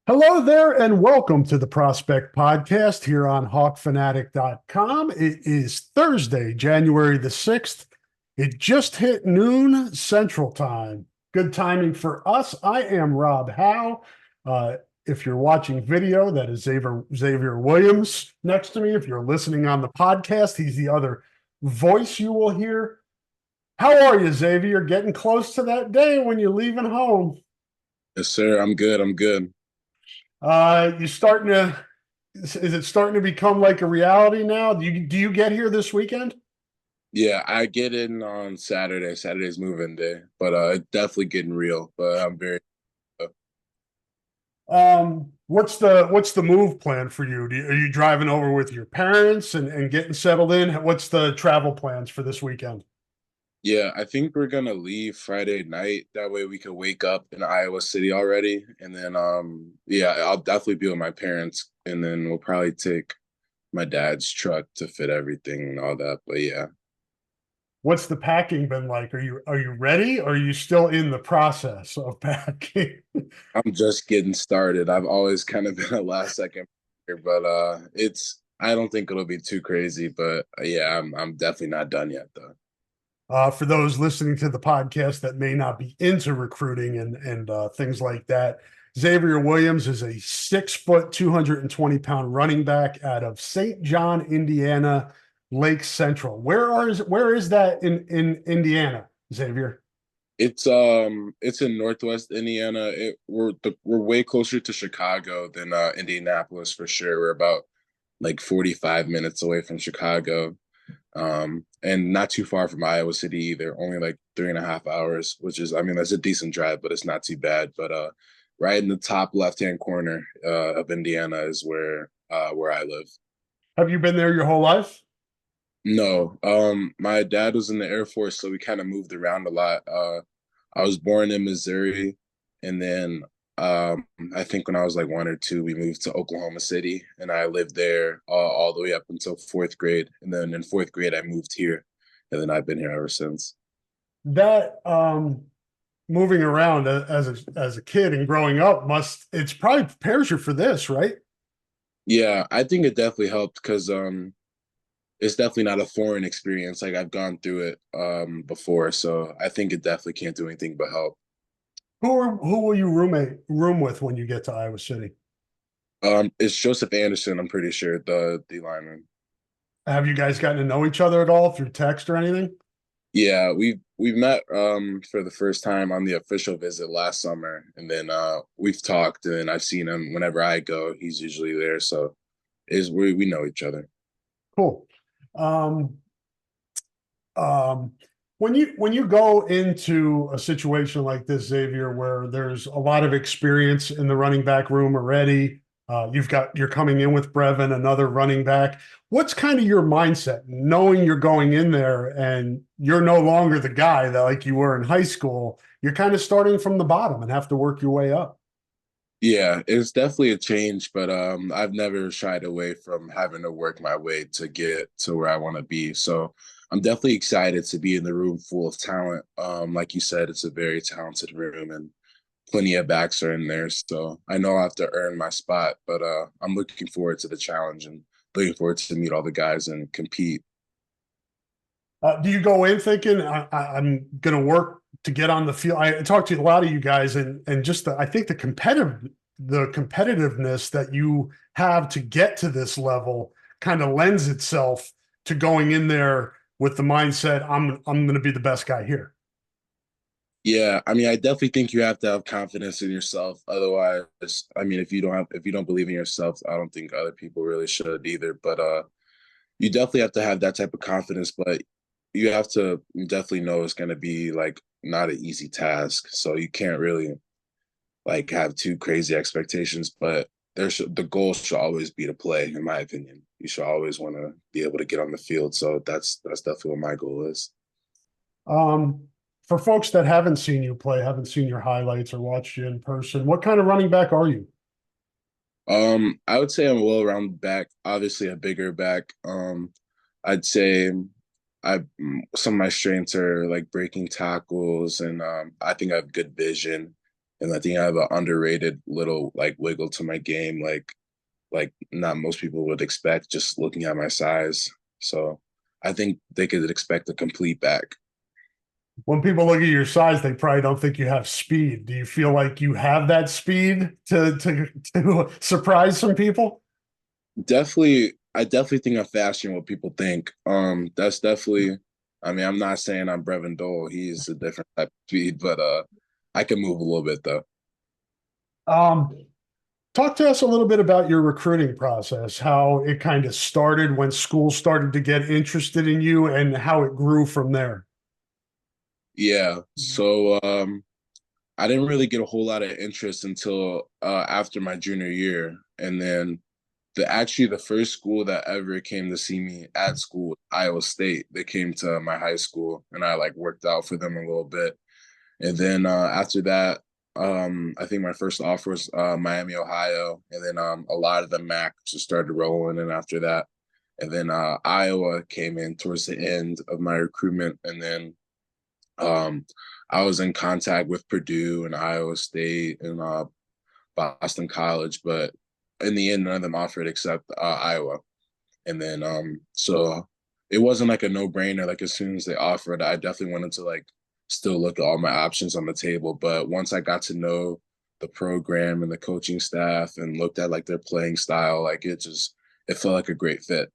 Hello there, and welcome to the Prospect Podcast here on hawkfanatic.com. It is Thursday, January the 6th. It just hit noon Central Time. Good timing for us. I am Rob Howe. If you're watching video, that is Xavier Williams next to me. If you're listening on the podcast, he's the other voice you will hear. How are you, Xavier? Getting close to that day when you're leaving home. Yes, sir. I'm good. I'm good. You starting to is it starting to become like a reality now? Do you get here this weekend? Yeah, I get in on Saturday. Saturday's move-in day, but it's definitely getting real. But I'm very What's the move plan for you? Are you driving over with your parents and getting settled in? What's the travel plans for this weekend? yeah. I think we're gonna leave Friday night. That way we can wake up in Iowa City already, and then yeah, I'll definitely be with my parents, and then we'll probably take my dad's truck to fit everything and all that. But yeah, What's the packing been like? Are you ready? Or are you still in the process of packing? I'm just getting started. I've always kind of been a last second, but it's. I don't think it'll be too crazy, but yeah, I'm definitely not done yet though. For those listening to the podcast that may not be into recruiting and things like that, Xavier Williams is a 6 foot, 220 pound running back out of St. John, Indiana, Lake Central. Where is that in Indiana, Xavier? It's in Northwest Indiana. We're way closer to Chicago than Indianapolis for sure. We're about like 45 minutes away from Chicago. And not too far from Iowa City either, only like 3.5 hours, which is, I mean, that's a decent drive, but it's not too bad. But right in the top left-hand corner of Indiana is where I live. Have you been there your whole life? No, my dad was in the Air Force, so we kind of moved around a lot. I was born in Missouri, and then I think when I was like one or two, we moved to Oklahoma City, and I lived there all the way up until fourth grade. And then in fourth grade, I moved here, and then I've been here ever since. That moving around as a kid and growing up it's probably prepares you for this, right? Yeah, I think it definitely helped because it's definitely not a foreign experience. Like I've gone through it before, so I think it definitely can't do anything but help. Who will you room with when you get to Iowa City? It's Joseph Anderson, I'm pretty sure, the lineman. Have you guys gotten to know each other at all through text or anything? Yeah, we've met for the first time on the official visit last summer, and then we've talked, and then I've seen him whenever I go. He's usually there, so is we know each other. Cool. Um, um, when you go into a situation like this, Xavier, where there's a lot of experience in the running back room already, you're coming in with Brevin, another running back. What's kind of your mindset, knowing you're going in there and you're no longer the guy that like you were in high school? You're kind of starting from the bottom and have to work your way up. Yeah, it's definitely a change, but I've never shied away from having to work my way to get to where I want to be. So I'm definitely excited to be in the room full of talent. Like you said, it's a very talented room and plenty of backs are in there. So I know I have to earn my spot, but I'm looking forward to the challenge and looking forward to meet all the guys and compete. Do you go in thinking I'm going to work to get on the field? I talked to a lot of you guys, and just I think the competitiveness that you have to get to this level kind of lends itself to going in there with the mindset I'm going to be the best guy here. Yeah, I mean, I definitely think you have to have confidence in yourself. Otherwise, I mean, if you don't believe in yourself, I don't think other people really should either. But you definitely have to have that type of confidence. But you have to definitely know it's going to be like not an easy task. So you can't really like have too crazy expectations. But the goal should always be to play, in my opinion. You should always want to be able to get on the field. So that's definitely what my goal is. Um, for folks that haven't seen you play, haven't seen your highlights or watched you in person, what kind of running back are you? I would say I'm a well-rounded back, obviously a bigger back. I'd say I some of my strengths are like breaking tackles, and I think I have good vision. and I think I have an underrated little like wiggle to my game, like not most people would expect just looking at my size. So I think they could expect a complete back. When people look at your size, they probably don't think you have speed. Do you feel like you have that speed to surprise some people? Definitely, I definitely think I'm faster than what people think. That's definitely. I mean, I'm not saying I'm Brevin Dole. He's a different type of speed, but I can move a little bit though. Um, Talk to us a little bit about your recruiting process, how it kind of started when schools started to get interested in you and how it grew from there. Yeah. So I didn't really get a whole lot of interest until after my junior year, and then the first school that ever came to see me at school, Iowa State. They came to my high school, and I like worked out for them a little bit. And then after that, I think my first offer was Miami, Ohio, and then a lot of the MAC just started rolling. And after that, and then Iowa came in towards the end of my recruitment, and then um, I was in contact with Purdue and Iowa State and Boston College, but in the end, none of them offered except Iowa. And then so it wasn't like a no brainer. Like as soon as they offered, I definitely wanted to like still look at all my options on the table. But once I got to know the program and the coaching staff and looked at like their playing style, like it felt like a great fit.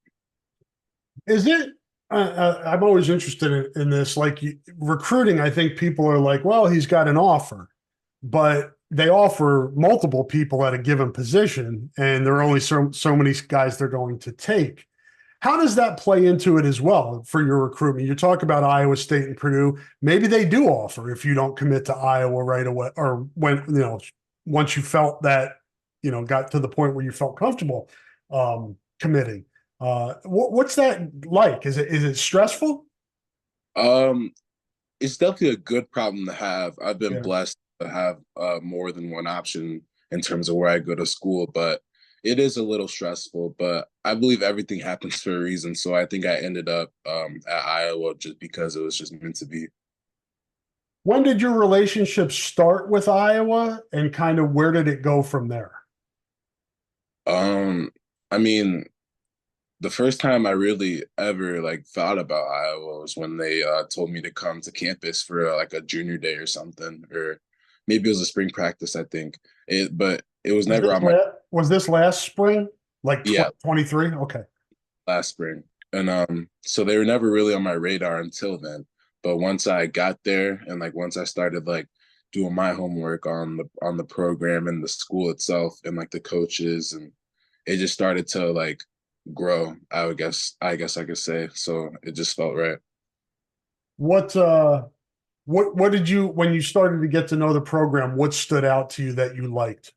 Is it? I'm always interested in this. Like recruiting, I think people are like, well, he's got an offer, but they offer multiple people at a given position, and there are only so many guys they're going to take. How does that play into it as well for your recruitment? You talk about Iowa State and Purdue. Maybe they do offer if you don't commit to Iowa right away, or when once you felt that got to the point where you felt comfortable committing. What's that like? Is it stressful? Um, it's definitely a good problem to have. I've been Yeah. blessed to have more than one option in terms of where I go to school, but it is a little stressful. But I believe everything happens for a reason. So I think I ended up at Iowa just because it was just meant to be. When did your relationship start with Iowa, and kind of where did it go from there? Um, I mean, the first time I really ever like thought about Iowa was when they told me to come to campus for like a junior day or something, or maybe it was a spring practice. I think but it was Was never this on my last spring, like yeah 2023? Okay. last spring, and so they were never really on my radar until then. But once I got there and like once I started like doing my homework on the program and the school itself and like the coaches and it just started to like grow. I guess I could say. So it just felt right. What uh what did you when you started to get to know the program, what stood out to you that you liked?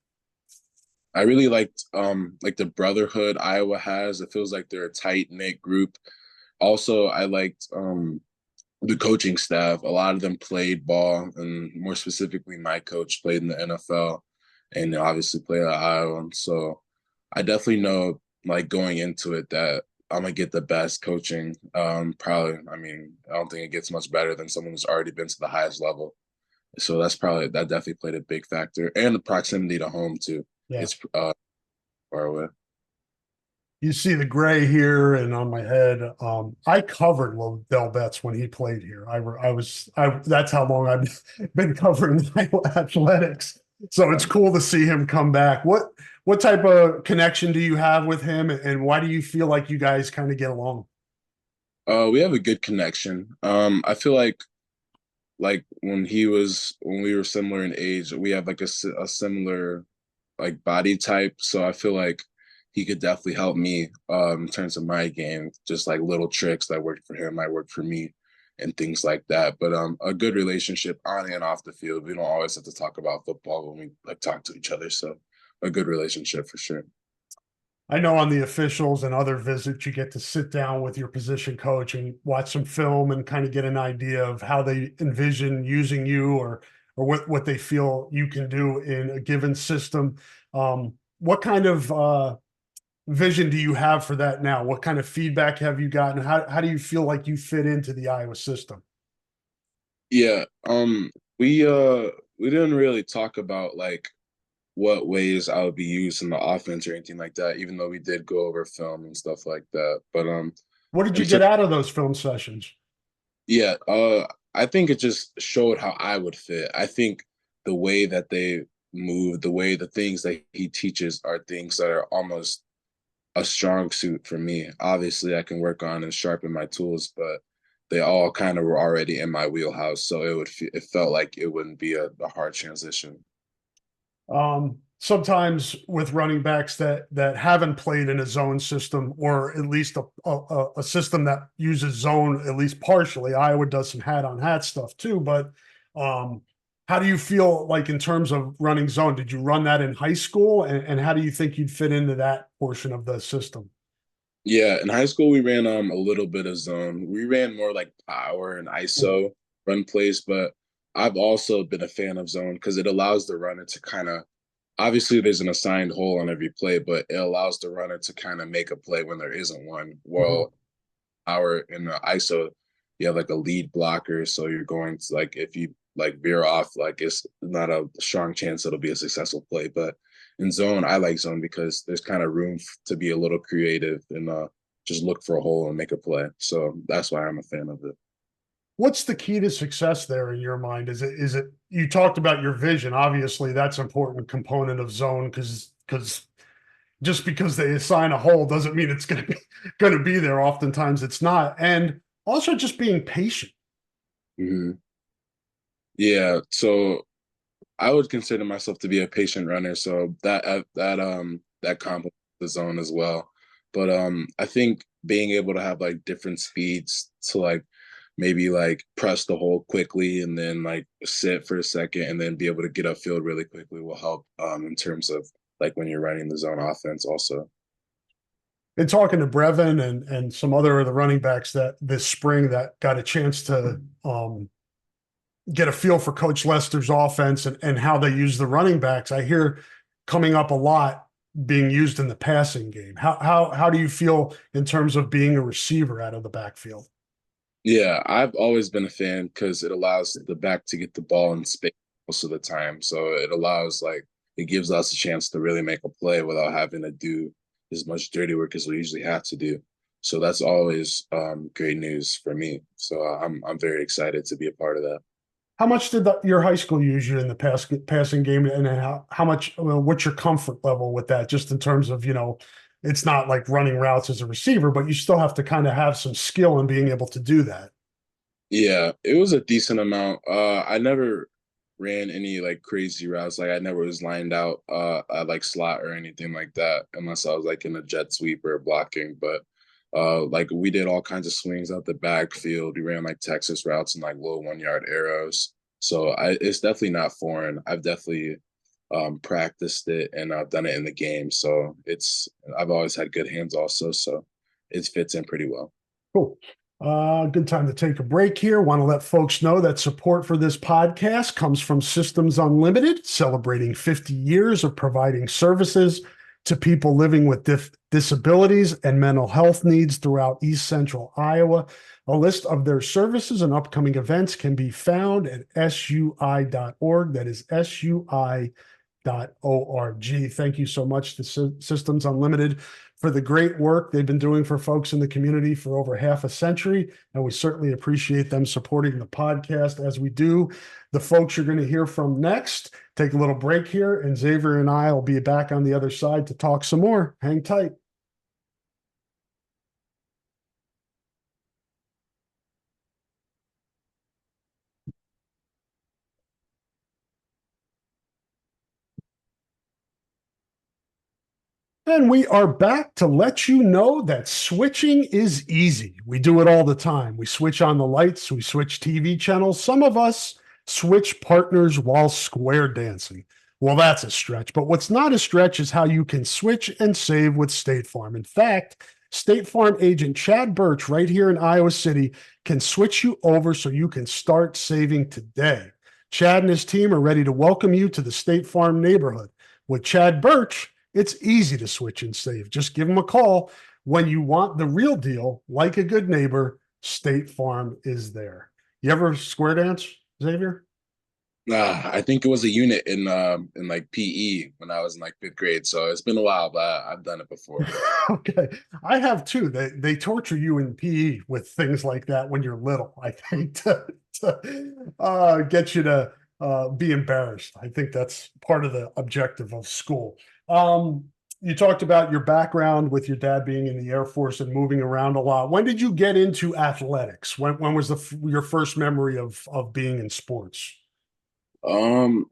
I really liked like the brotherhood Iowa has. It feels like they're a tight knit group. Also, I liked the coaching staff. A lot of them played ball, and more specifically, my coach played in the NFL, and obviously played at Iowa. So I definitely know, like going into it, that I'm gonna get the best coaching. Probably. I mean, I don't think it gets much better than someone who's already been to the highest level. So that definitely played a big factor, and the proximity to home too. Yeah. It's far away. You see the gray here and on my head. I covered Lodell Betts when he played here. That's how long I've been covering athletics. So it's cool to see him come back. What type of connection do you have with him, and why do you feel like you guys kind of get along? We have a good connection. I feel like when we were similar in age, we have like a similar like body type. So I feel like he could definitely help me in terms of my game, just like little tricks that worked for him, might work for me, and things like that. But a good relationship on and off the field. We don't always have to talk about football when we like talk to each other. So a good relationship for sure. I know on the officials and other visits, you get to sit down with your position coach and watch some film and kind of get an idea of how they envision using you, or what they feel you can do in a given system. What kind of vision do you have for that now? What kind of feedback have you gotten? How do you feel like you fit into the Iowa system? Yeah. We we didn't really talk about like what ways I would be used in the offense or anything like that, even though we did go over film and stuff like that. But What did you in get terms, out of those film sessions? yeah, I think it just showed how I would fit. I think the way that they move, the way the things that he teaches are things that are almost a strong suit for me. Obviously, I can work on and sharpen my tools, but they all kind of were already in my wheelhouse, so it felt like it wouldn't be a hard transition. Sometimes with running backs that haven't played in a zone system or at least a system that uses zone at least partially. Iowa does some hat on hat stuff too, but um, how do you feel like in terms of running zone? Did you run that in high school, and how do you think you'd fit into that portion of the system? Yeah, in high school we ran a little bit of zone. We ran more like power and ISO run plays, but I've also been a fan of zone because it allows the runner to kind of obviously there's an assigned hole on every play, but it allows the runner to kind of make a play when there isn't one. Mhm. Well, our in the ISO, you have like a lead blocker, so you're going to like if you like veer off, like it's not a strong chance it'll be a successful play. But in zone, I like zone because there's kind of room to be a little creative and just look for a hole and make a play. So that's why I'm a fan of it. What's the key to success there in your mind? Is it you talked about your vision? Obviously, that's an important component of zone because just because they assign a hole doesn't mean it's going to be there. Oftentimes, it's not, and also just being patient. Hmm. Yeah, so I would consider myself to be a patient runner, so that complements the zone as well. But I think being able to have like different speeds to like maybe like press the hole quickly and then like sit for a second and then be able to get upfield really quickly will help in terms of like when you're running the zone offense also. And talking to Brevin and some other of the running backs that this spring that got a chance to get a feel for Coach Lester's offense and how they use the running backs, I hear coming up a lot being used in the passing game. How do you feel in terms of being a receiver out of the backfield? Yeah, I've always been a fan because it allows the back to get the ball in space most of the time. So it allows like it gives us a chance to really make a play without having to do as much dirty work as we usually have to do. So that's always great news for me. So I'm very excited to be a part of that. How much did your high school use you in the passing game, and how much? Well, what's your comfort level with that? Just in terms of it's not like running routes as a receiver, but you still have to kind of have some skill in being able to do that. Yeah, it was a decent amount. I never ran any like crazy routes. Like I never was lined out at like slot or anything like that, unless I was like in a jet sweep or blocking. But like we did all kinds of swings out the backfield. We ran like Texas routes and like low 1 yard arrows. So it's definitely not foreign. I've definitely practiced it and I've done it in the game. So I've always had good hands also. So it fits in pretty well. Cool. Good time to take a break here. Want to let folks know that support for this podcast comes from Systems Unlimited, celebrating 50 years of providing services to people living with disabilities and mental health needs throughout East Central Iowa. A list of their services and upcoming events can be found at sui.org. That is sui.org. Thank you so much to Systems Unlimited for the great work they've been doing for folks in the community for over half a century. And we certainly appreciate them supporting the podcast as we do. The folks you're going to hear from next, take a little break here, and Xavier and I will be back on the other side to talk some more. Hang tight. And we are back to let you know that switching is easy. We do it all the time. We switch on the lights, we switch TV channels. Some of us switch partners while square dancing. Well, that's a stretch. But what's not a stretch is how you can switch and save with State Farm. In fact, State Farm agent Chad Birch, right here in Iowa City, can switch you over so you can start saving today. Chad and his team are ready to welcome you to the State Farm neighborhood. With Chad Birch, it's easy to switch and save. Just give them a call. When you want the real deal, like a good neighbor, State Farm is there. You ever square dance, Xavier? I think it was a unit in like PE when I was in like fifth grade. So it's been a while, but I've done it before. Okay. I have too. They torture you in PE with things like that when you're little, I think, to get you to be embarrassed. I think that's part of the objective of school. Um, you talked about your background with your dad being in the Air Force and moving around a lot. When did you get into athletics? When was your first memory of being in sports? Um,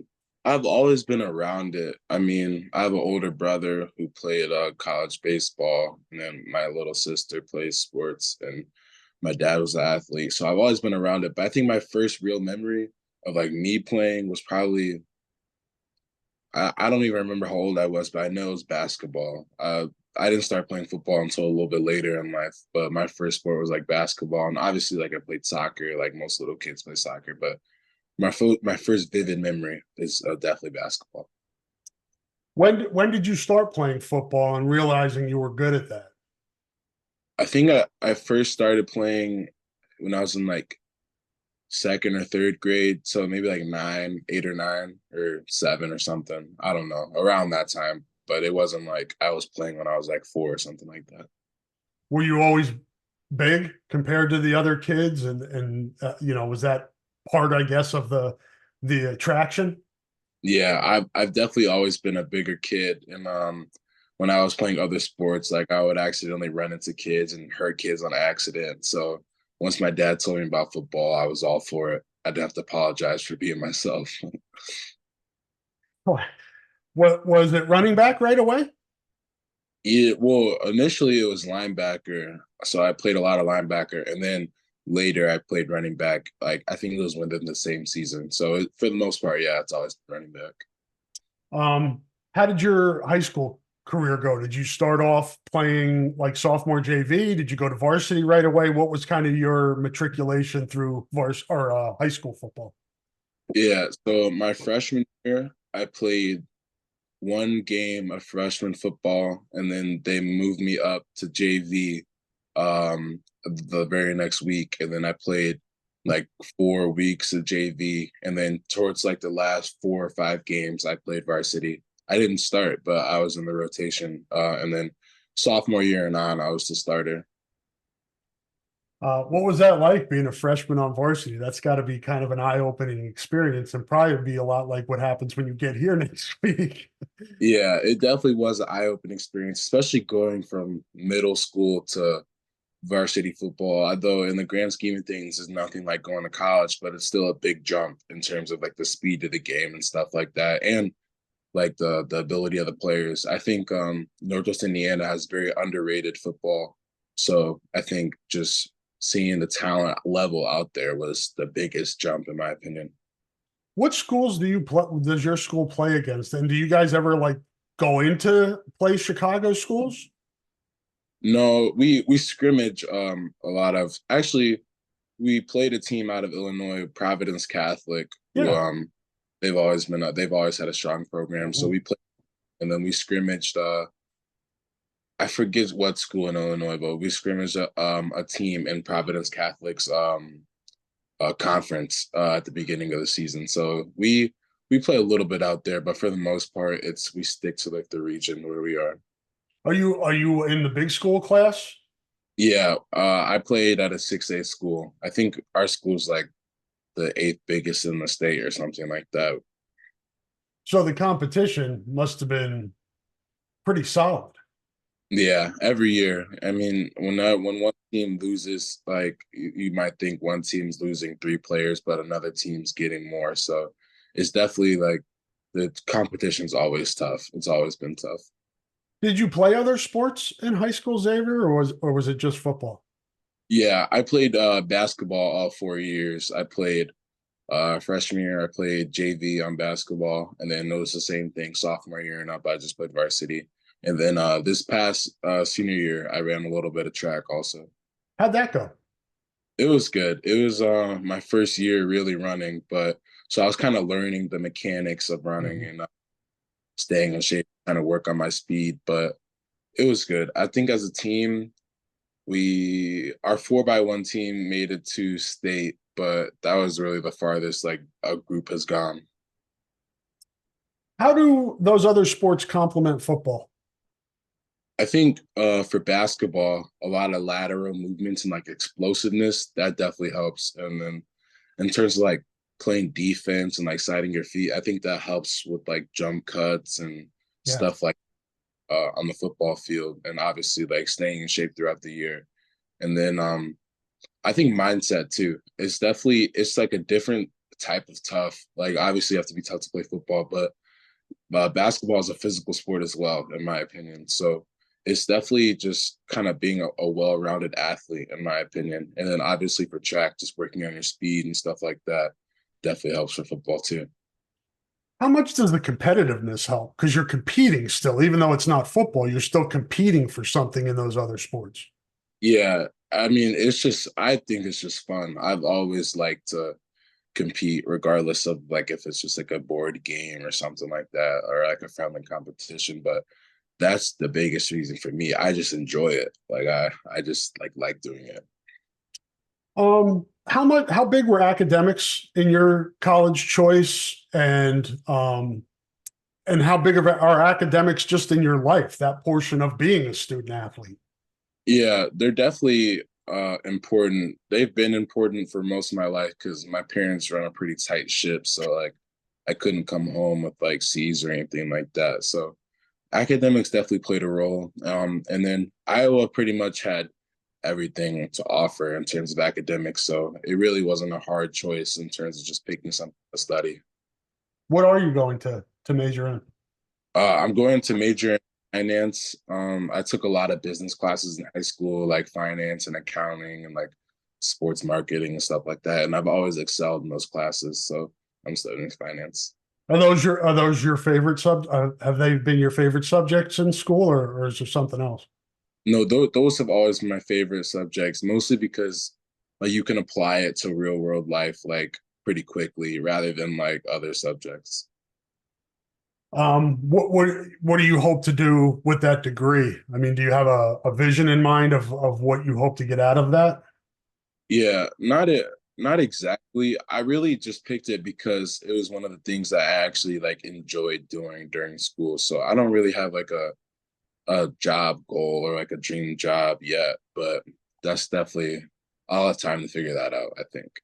I've always been around it. I mean, I have an older brother who played college baseball, and then my little sister plays sports, and my dad was an athlete. So I've always been around it. But I think my first real memory of like me playing was probably I don't even remember how old I was, but I know it was basketball. I didn't start playing football until a little bit later in life, but my first sport was like basketball, and obviously like I played soccer, like most little kids play soccer, but my first vivid memory is definitely basketball. When did you start playing football and realizing you were good at that? I think I first started playing when I was in like second or third grade, so maybe like 8 or 9 or 7 or something. I don't know, around that time. But it wasn't like I was playing when I was like 4 or something like that. Were you always big compared to the other kids, and was that part, I guess, of the attraction? Yeah, I've definitely always been a bigger kid, and when I was playing other sports, like I would accidentally run into kids and hurt kids on accident. So once my dad told me about football, I was all for it. I didn't have to apologize for being myself. What was it, running back right away? Yeah, well, initially it was linebacker, so I played a lot of linebacker, and then later I played running back. Like I think it was within the same season. So for the most part, yeah, it's always been running back. Um, how did your high school career go? Did you start off playing like sophomore JV? Did you go to varsity right away? What was kind of your matriculation through high school football? Yeah, so my freshman year, I played one game of freshman football, and then they moved me up to JV the very next week, and then I played like 4 weeks of JV, and then towards like the last 4 or 5 games, I played varsity. I didn't start, but I was in the rotation, and then sophomore year and on, I was the starter. What was that like being a freshman on varsity? That's got to be kind of an eye-opening experience and probably be a lot like what happens when you get here next week. Yeah, it definitely was an eye-opening experience, especially going from middle school to varsity football. Although in the grand scheme of things, is nothing like going to college, but it's still a big jump in terms of like the speed of the game and stuff like that, and like the ability of the players. I think Northwest Indiana has very underrated football, so I think just seeing the talent level out there was the biggest jump in my opinion. What schools does your school play against? And do you guys ever like go into play Chicago schools? No, we scrimmage a lot of actually we played a team out of Illinois, Providence Catholic, who Yeah. they've always had a strong program. So Mhm. we played and then we scrimmaged I forget what school in Illinois, but we scrimmaged a team in Providence Catholic's conference at the beginning of the season. So we play a little bit out there, but for the most part, it's we stick to like the region where we are. Are you in the big school class? Yeah, I played at a 6A school. I think our school's like the eighth biggest in the state or something like that. So the competition must have been pretty solid. Yeah, every year. I mean, when one team loses, like you might think one team's losing 3 players, but another team's getting more. So it's definitely like the competition's always tough. It's always been tough. Did you play other sports in high school, Xavier, or was it just football? Yeah, I played basketball all 4 years. I played freshman year, I played JV on basketball, and then it was the same thing sophomore year and up. I just played varsity. And then this past senior year, I ran a little bit of track also. How'd that go? It was good. It was my first year really running, but so I was kind of learning the mechanics of running Mhm. and staying in shape, kind of work on my speed. But it was good. I think as a team, we our 4x1 team made it to state but that was really the farthest like a group has gone. How do those other sports complement football? I think for basketball, a lot of lateral movements and like explosiveness, that definitely helps. And then in terms of like playing defense and like siding your feet, I think that helps with like jump cuts and Yeah. stuff like on the football field, and obviously like staying in shape throughout the year. And then I think mindset too. It's like a different type of tough. Like obviously you have to be tough to play football, but basketball is a physical sport as well, in my opinion. So it's definitely just kind of being a well-rounded athlete, in my opinion. And then obviously for track, just working on your speed and stuff like that definitely helps for football too. How much does the competitiveness help? Because you're competing still, even though it's not football, you're still competing for something in those other sports. Yeah, I mean, I think it's just fun. I've always liked to compete, regardless of like if it's just like a board game or something like that, or like a friendly competition. But that's the biggest reason for me. I just enjoy it. Like I just like doing it. How big were academics in your college choice, and how big of are academics just in your life, that portion of being a student athlete? Yeah, they're definitely important. They've been important for most of my life because my parents run a pretty tight ship. So like I couldn't come home with like C's or anything like that. So academics definitely played a role. And then Iowa pretty much had everything to offer in terms of academics. So it really wasn't a hard choice in terms of just picking something to study. What are you going to major in? I'm going to major in finance. I took a lot of business classes in high school, like finance and accounting and like sports marketing and stuff like that. And I've always excelled in those classes. So I'm studying finance. Are those your favorite have they been your favorite subjects in school, or is there something else? No, those have always been my favorite subjects, mostly because like you can apply it to real world life like pretty quickly rather than like other subjects. What do you hope to do with that degree? I mean, do you have a vision in mind of what you hope to get out of that? Yeah, not exactly. I really just picked it because it was one of the things that I actually like enjoyed doing during school. So I don't really have like a job goal or like a dream job yet, but that's definitely I'll have time to figure that out, I think.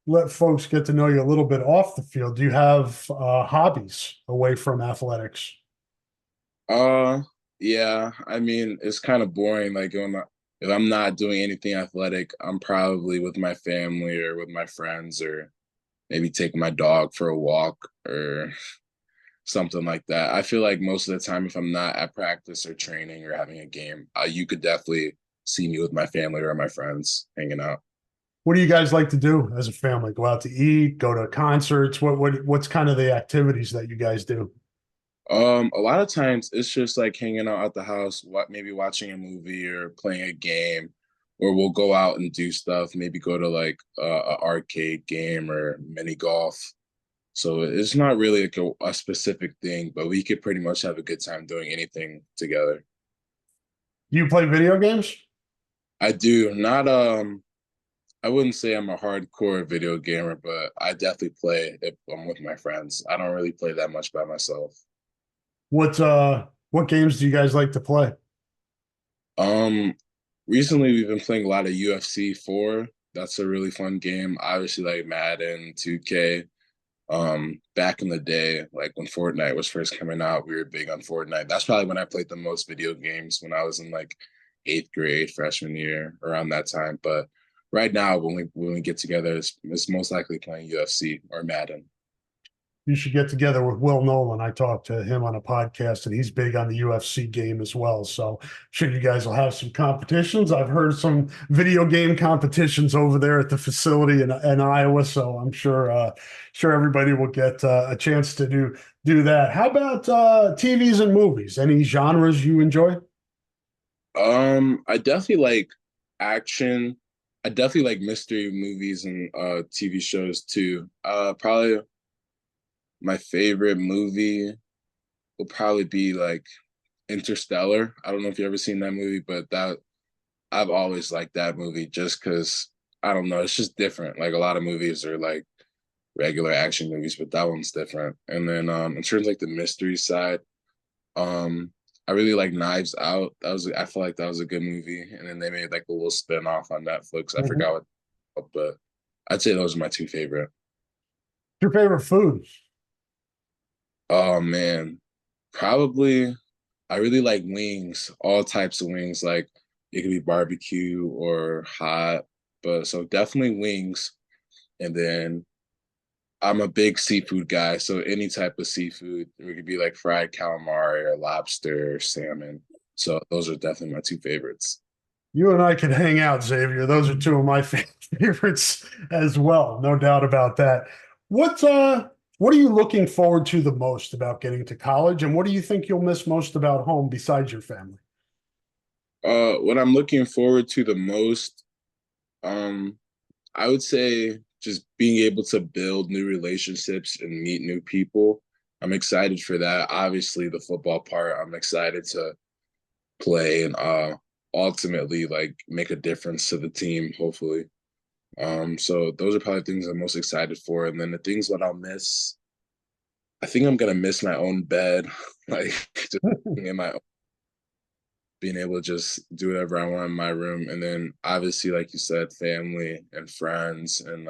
Let folks get to know you a little bit off the field. Do you have hobbies away from athletics? Uh yeah, I mean it's kind of boring. Like if I'm not doing anything athletic, I'm probably with my family or with my friends or maybe taking my dog for a walk or something like that. I feel like most of the time, if I'm not at practice or training or having a game, you could definitely see me with my family or my friends hanging out. What do you guys like to do as a family? Go out to eat, go to concerts? What's kind of the activities that you guys do? A lot of times it's just like hanging out at the house, maybe watching a movie or playing a game, or we'll go out and do stuff. Maybe go to like a arcade game or mini golf. So it's not really like a specific thing, but we could pretty much have a good time doing anything together. Do you play video games? I do not I wouldn't say I'm a hardcore video gamer, but I definitely play if I'm with my friends. I don't really play that much by myself. What games do you guys like to play? Um, Recently we've been playing a lot of UFC 4. That's a really fun game. Obviously, like Madden, 2K. Back in the day, like when Fortnite was first coming out, we were big on Fortnite. That's probably when I played the most video games when I was in like eighth grade, freshman year, around that time. But right now, when we get together, it's most likely playing UFC or Madden. You should get together with Will Nolan. I talked to him on a podcast, and he's big on the UFC game as well. So, sure, you guys will have some competitions. I've heard some video game competitions over there at the facility in Iowa. So, I'm sure everybody will get a chance to do that. How about TVs and movies? Any genres you enjoy? I definitely like action. I definitely like mystery movies and TV shows too. Probably my favorite movie will probably be like Interstellar. I don't know if you ever seen that movie, but that I've always liked that movie just because I don't know, it's just different. Like a lot of movies are like regular action movies, but that one's different. And then in terms of like the mystery side, um I really like Knives Out. I feel like that was a good movie. And then they made like a little spin-off on Netflix. I Mhm. forgot what, but I'd say those are my two favorite. Your favorite food? Oh man, probably I really like wings, all types of wings. Like it could be barbecue or hot, but so definitely wings. And then I'm a big seafood guy, so any type of seafood. It could be like fried calamari or lobster or salmon. So those are definitely my two favorites. You and I could hang out, Xavier. Those are two of my favorites as well. No doubt about that. What what are you looking forward to the most about getting to college, and what do you think you'll miss most about home besides your family? What I'm looking forward to the most, um, I would say just being able to build new relationships and meet new people. I'm excited for that. Obviously, the football part, I'm excited to play and ultimately like make a difference to the team, hopefully. So those are probably things I'm most excited for. And then the things that I'll miss, I think I'm gonna miss my own bed, like just being in my being able to just do whatever I want in my room. And then obviously, like you said, family and friends and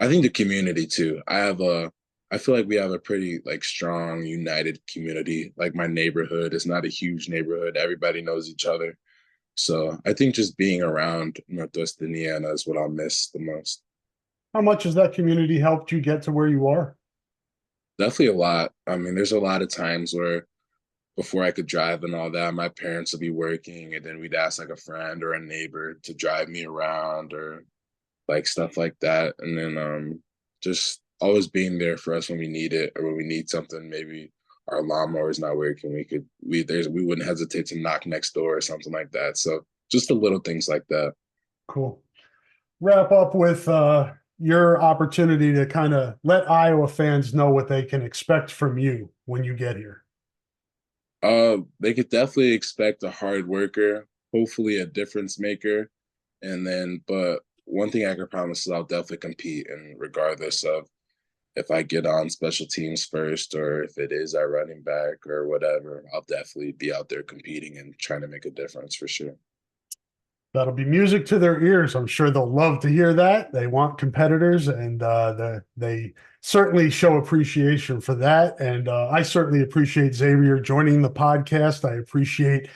I think the community too. I feel like we have a pretty like strong, united community. Like my neighborhood is not a huge neighborhood. Everybody knows each other. So I think just being around Northwest Indiana is what I'll miss the most. How much has that community helped you get to where you are? Definitely a lot. I mean, there's a lot of times where before I could drive and all that, my parents would be working and then we'd ask like a friend or a neighbor to drive me around or like stuff like that. And then just always being there for us when we need it or when we need something, maybe our lawnmower is not working, we wouldn't hesitate to knock next door or something like that. So just the little things like that. Cool. Wrap up with your opportunity to kind of let Iowa fans know what they can expect from you when you get here. They could definitely expect a hard worker, hopefully a difference maker. And then, but one thing I can promise is I'll definitely compete, and regardless of if I get on special teams first or if it is our running back or whatever, I'll definitely be out there competing and trying to make a difference for sure. That'll be music to their ears. I'm sure they'll love to hear that. They want competitors, and they certainly show appreciation for that. And I certainly appreciate Xavier joining the podcast. I appreciate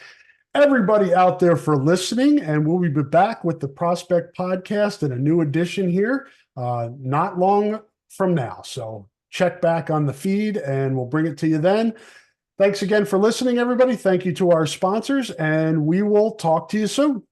everybody out there for listening, and we'll be back with the Prospect Podcast in a new edition here not long from now. So check back on the feed, and we'll bring it to you then. Thanks again for listening, everybody. Thank you to our sponsors, and we will talk to you soon.